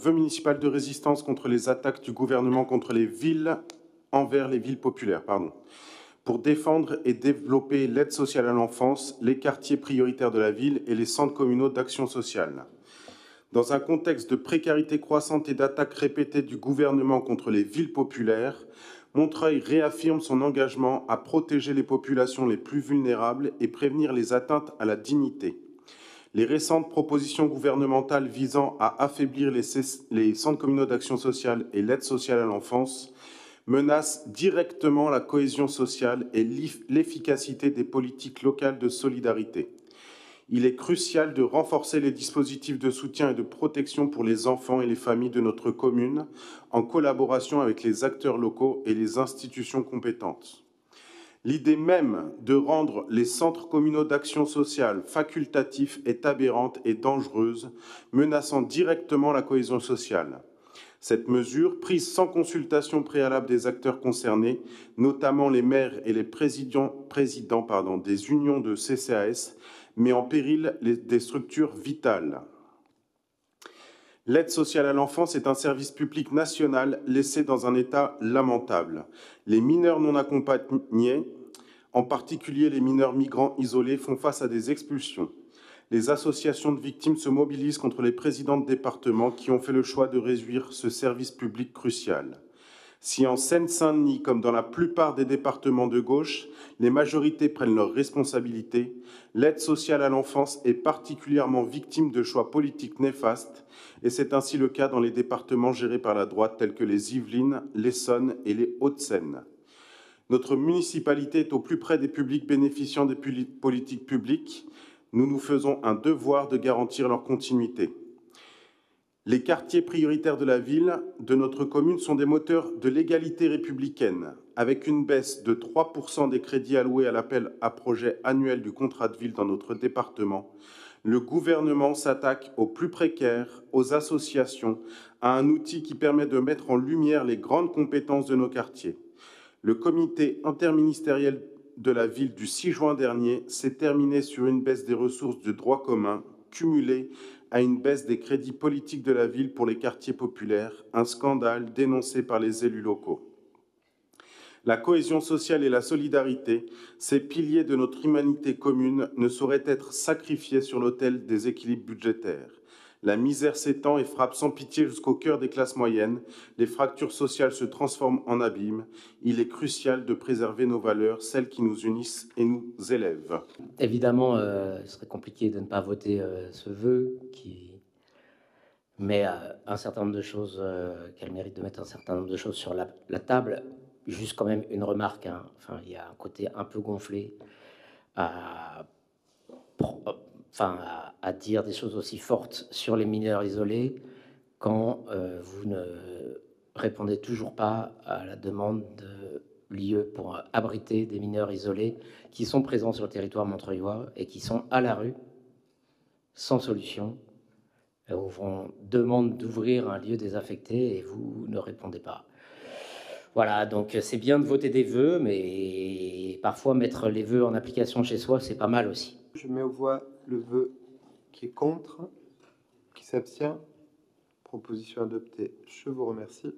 Vœu municipal de résistance contre les attaques du gouvernement contre les villes, envers les villes populaires, pour défendre et développer l'aide sociale à l'enfance, les quartiers prioritaires de la ville et les centres communaux d'action sociale. Dans un contexte de précarité croissante et d'attaques répétées du gouvernement contre les villes populaires, Montreuil réaffirme son engagement à protéger les populations les plus vulnérables et prévenir les atteintes à la dignité. Les récentes propositions gouvernementales visant à affaiblir les centres communaux d'action sociale et l'aide sociale à l'enfance menacent directement la cohésion sociale et l'efficacité des politiques locales de solidarité. Il est crucial de renforcer les dispositifs de soutien et de protection pour les enfants et les familles de notre commune, en collaboration avec les acteurs locaux et les institutions compétentes. L'idée même de rendre les centres communaux d'action sociale facultatifs est aberrante et dangereuse, menaçant directement la cohésion sociale. Cette mesure, prise sans consultation préalable des acteurs concernés, notamment les maires et les présidents des unions de CCAS, met en péril des structures vitales. L'aide sociale à l'enfance est un service public national laissé dans un état lamentable. Les mineurs non accompagnés, en particulier les mineurs migrants isolés, font face à des expulsions. Les associations de victimes se mobilisent contre les présidents de département qui ont fait le choix de réduire ce service public crucial. Si en Seine-Saint-Denis, comme dans la plupart des départements de gauche, les majorités prennent leurs responsabilités, l'aide sociale à l'enfance est particulièrement victime de choix politiques néfastes, et c'est ainsi le cas dans les départements gérés par la droite tels que les Yvelines, l'Essonne et les Hauts-de-Seine. Notre municipalité est au plus près des publics bénéficiant des politiques publiques. Nous nous faisons un devoir de garantir leur continuité. Les quartiers prioritaires de la ville, de notre commune, sont des moteurs de l'égalité républicaine. Avec une baisse de 3% des crédits alloués à l'appel à projet annuel du contrat de ville dans notre département, le gouvernement s'attaque aux plus précaires, aux associations, à un outil qui permet de mettre en lumière les grandes compétences de nos quartiers. Le comité interministériel de la ville du 6 juin dernier s'est terminé sur une baisse des ressources de droit commun cumulée à une baisse des crédits politiques de la ville pour les quartiers populaires, un scandale dénoncé par les élus locaux. La cohésion sociale et la solidarité, ces piliers de notre humanité commune, ne sauraient être sacrifiés sur l'autel des équilibres budgétaires. La misère s'étend et frappe sans pitié jusqu'au cœur des classes moyennes. Les fractures sociales se transforment en abîmes. Il est crucial de préserver nos valeurs, celles qui nous unissent et nous élèvent. Évidemment, ce serait compliqué de ne pas voter ce vœu qui met un certain nombre de choses, qu'elle mérite de mettre un certain nombre de choses sur la table. Juste quand même une remarque, hein. Enfin, il y a un côté un peu gonflé à dire des choses aussi fortes sur les mineurs isolés quand vous ne répondez toujours pas à la demande de l'IE pour abriter des mineurs isolés qui sont présents sur le territoire montreuillois et qui sont à la rue, sans solution. On demande d'ouvrir un lieu désaffecté et vous ne répondez pas. Voilà, donc c'est bien de voter des vœux, mais parfois mettre les vœux en application chez soi, c'est pas mal aussi. Je mets aux voix le vœu qui est contre, qui s'abstient. Proposition adoptée. Je vous remercie.